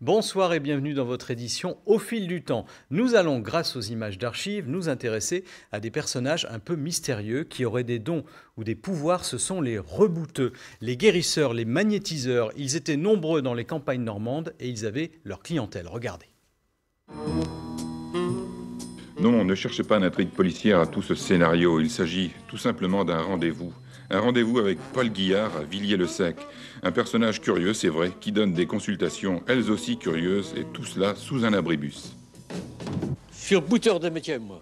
Bonsoir et bienvenue dans votre édition Au fil du temps. Nous allons, grâce aux images d'archives, nous intéresser à des personnages un peu mystérieux qui auraient des dons ou des pouvoirs. Ce sont les rebouteux, les guérisseurs, les magnétiseurs. Ils étaient nombreux dans les campagnes normandes et ils avaient leur clientèle. Regardez. Non, ne cherchez pas d'intrigue policière à tout ce scénario. Il s'agit tout simplement d'un rendez-vous. Un rendez-vous avec Paul Guillard à Villiers-le-Sec. Un personnage curieux, c'est vrai, qui donne des consultations, elles aussi curieuses, et tout cela sous un abribus. Je suis rebouteur de métier, moi.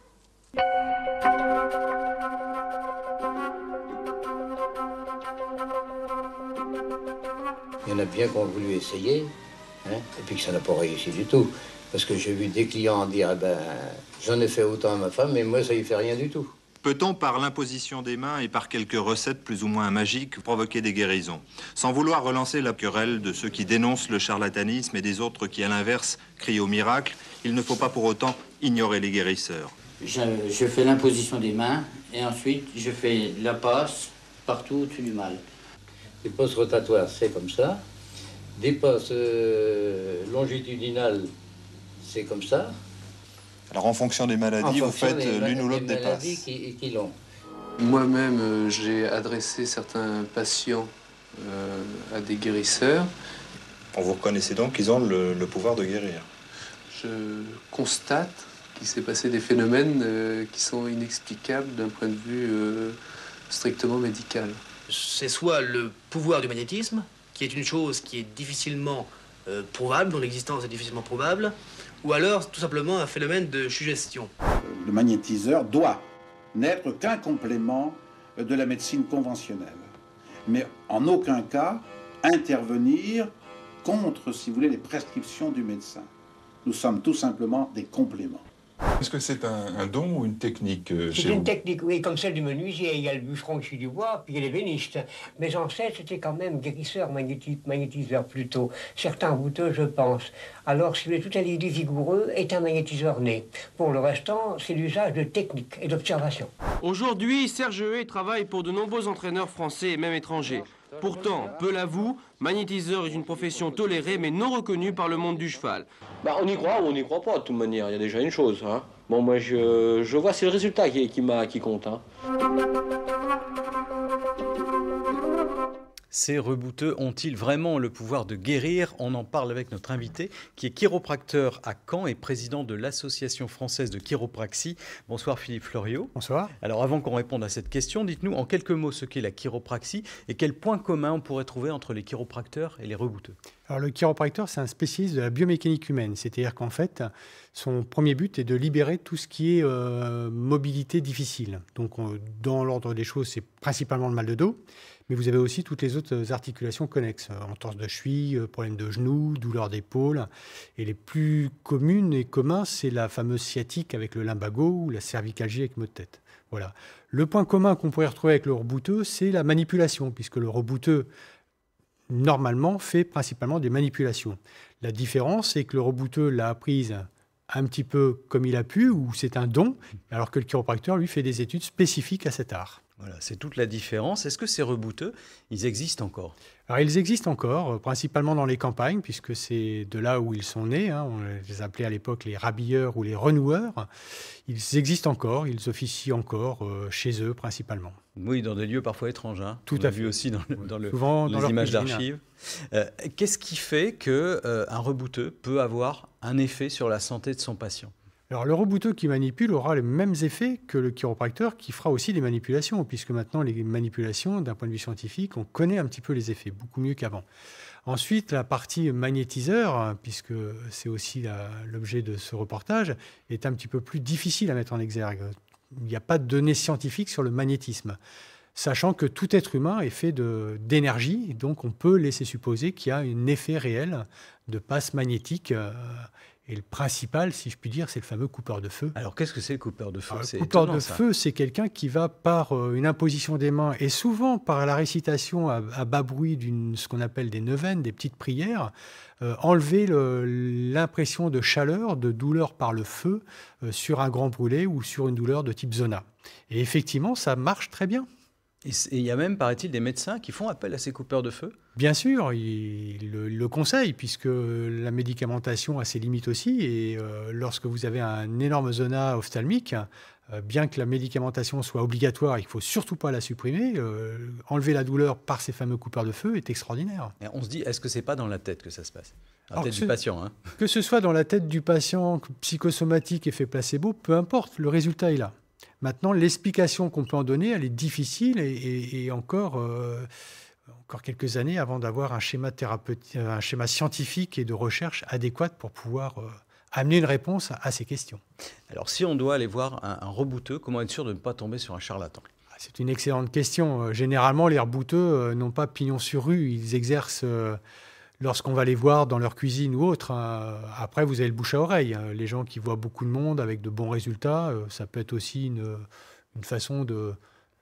Il y en a bien qui ont voulu essayer, et puis que ça n'a pas réussi du tout. Parce que j'ai vu des clients dire, j'en ai fait autant à ma femme, mais moi, ça y fait rien du tout. Peut-on, par l'imposition des mains et par quelques recettes plus ou moins magiques, provoquer des guérisons? Sans vouloir relancer la querelle de ceux qui dénoncent le charlatanisme et des autres qui, à l'inverse, crient au miracle, il ne faut pas pour autant ignorer les guérisseurs. Je fais l'imposition des mains et ensuite je fais la passe partout au-dessus du mal. Des passes rotatoires, c'est comme ça. Des passes longitudinales, c'est comme ça. Alors en fonction des maladies, vous faites l'une ou l'autre des passes. Qui l'ont. Moi-même, j'ai adressé certains patients à des guérisseurs. Vous reconnaissez donc qu'ils ont le pouvoir de guérir? Je constate qu'il s'est passé des phénomènes qui sont inexplicables d'un point de vue strictement médical. C'est soit le pouvoir du magnétisme, qui est une chose qui est difficilement prouvable, dont l'existence est difficilement prouvable, ou alors tout simplement un phénomène de suggestion. Le magnétiseur doit n'être qu'un complément de la médecine conventionnelle, mais en aucun cas intervenir contre, si vous voulez, les prescriptions du médecin. Nous sommes tout simplement des compléments. Est-ce que c'est un don ou une technique chez vous? C'est une technique, oui, comme celle du menuisier. Il y a le bûcheron qui suit du bois, puis il y a l'ébéniste. Mes ancêtres étaient quand même guérisseurs, magnétiseurs plutôt. Certains bouteux, je pense. Alors, si vous voulez, tout individu vigoureux est un magnétiseur né. Pour le restant, c'est l'usage de techniques et d'observation. Aujourd'hui, Serge Huet travaille pour de nombreux entraîneurs français et même étrangers. Pourtant, peu l'avoue, magnétiseur est une profession tolérée mais non reconnue par le monde du cheval. On y croit ou on n'y croit pas, de toute manière. Il y a déjà une chose. Bon, moi, je vois, c'est le résultat qui compte. Ces rebouteux ont-ils vraiment le pouvoir de guérir? On en parle avec notre invité qui est chiropracteur à Caen et président de l'Association française de chiropraxie. Bonsoir Philippe Fleuriot. Bonsoir. Alors avant qu'on réponde à cette question, dites-nous en quelques mots ce qu'est la chiropraxie et quels points communs on pourrait trouver entre les chiropracteurs et les rebouteux. Alors le chiropracteur, c'est un spécialiste de la biomécanique humaine. C'est-à-dire qu'en fait, son premier but est de libérer tout ce qui est mobilité difficile. Donc dans l'ordre des choses, c'est principalement le mal de dos. Mais vous avez aussi toutes les autres articulations connexes, entorse de cheville, problème de genoux, douleur d'épaule. Et les plus communes et communs, c'est la fameuse sciatique avec le lumbago ou la cervicalgie avec maux de tête. Voilà. Le point commun qu'on pourrait retrouver avec le rebouteux, c'est la manipulation, puisque le rebouteux, normalement, fait principalement des manipulations. La différence, c'est que le rebouteux l'a apprise un petit peu comme il a pu, ou c'est un don, alors que le chiropracteur, lui, fait des études spécifiques à cet art. Voilà, c'est toute la différence. Est-ce que ces rebouteux, ils existent encore? Alors, ils existent encore, principalement dans les campagnes, puisque c'est de là où ils sont nés. On les appelait à l'époque les rabilleurs ou les renoueurs. Ils existent encore, ils officient encore chez eux, principalement. Oui, dans des lieux parfois étranges. Tout on à a fait. vu aussi dans Souvent les images d'archives. Qu'est-ce qui fait qu'un rebouteux peut avoir un effet sur la santé de son patient? Alors, le rebouteux qui manipule aura les mêmes effets que le chiropracteur qui fera aussi des manipulations, puisque maintenant, les manipulations, d'un point de vue scientifique, on connaît un petit peu les effets, beaucoup mieux qu'avant. Ensuite, la partie magnétiseur, puisque c'est aussi l'objet de ce reportage, est un petit peu plus difficile à mettre en exergue. Il n'y a pas de données scientifiques sur le magnétisme, sachant que tout être humain est fait d'énergie, donc on peut laisser supposer qu'il y a un effet réel de passe magnétique. Et le principal, si je puis dire, c'est le fameux coupeur de feu. Alors, qu'est-ce que c'est le coupeur de feu? Le coupeur de feu, c'est quelqu'un qui va, par une imposition des mains, et souvent par la récitation à bas bruit ce qu'on appelle des neuvaines, des petites prières, enlever l'impression de chaleur, de douleur par le feu sur un grand brûlé ou sur une douleur de type zona. Et effectivement, ça marche très bien. Et il y a même, paraît-il, des médecins qui font appel à ces coupeurs de feu? Bien sûr, ils le conseillent, puisque la médicamentation a ses limites aussi. Et lorsque vous avez un énorme zona ophtalmique, bien que la médicamentation soit obligatoire, il ne faut surtout pas la supprimer. Enlever la douleur par ces fameux coupeurs de feu est extraordinaire. Et on se dit, est-ce que c'est pas dans la tête que ça se passe? Dans la tête du patient, hein. Que ce soit dans la tête du patient, psychosomatique, effet placebo, peu importe, le résultat est là. Maintenant, l'explication qu'on peut en donner, elle est difficile et encore quelques années avant d'avoir un schéma thérapeutique, un schéma scientifique et de recherche adéquat pour pouvoir amener une réponse à ces questions. Alors, si on doit aller voir un rebouteux, comment être sûr de ne pas tomber sur un charlatan? C'est une excellente question. Généralement, les rebouteux n'ont pas pignon sur rue. Ils exercent lorsqu'on va les voir dans leur cuisine ou autre. Après, vous avez le bouche à oreille. Les gens qui voient beaucoup de monde avec de bons résultats, ça peut être aussi une façon de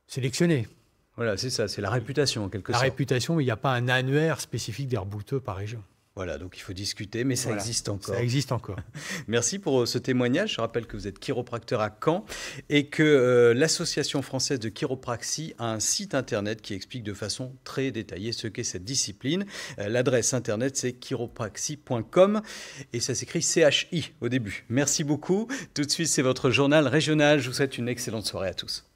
sélectionner. Voilà, c'est ça, c'est la réputation en quelque sorte. La réputation, mais il n'y a pas un annuaire spécifique des rebouteux par région. Voilà, donc il faut discuter, mais ça existe encore. Ça existe encore. Merci pour ce témoignage. Je rappelle que vous êtes chiropracteur à Caen et que l'Association française de chiropraxie a un site internet qui explique de façon très détaillée ce qu'est cette discipline. L'adresse internet, c'est chiropraxie.com et ça s'écrit CHI au début. Merci beaucoup. Tout de suite, c'est votre journal régional. Je vous souhaite une excellente soirée à tous.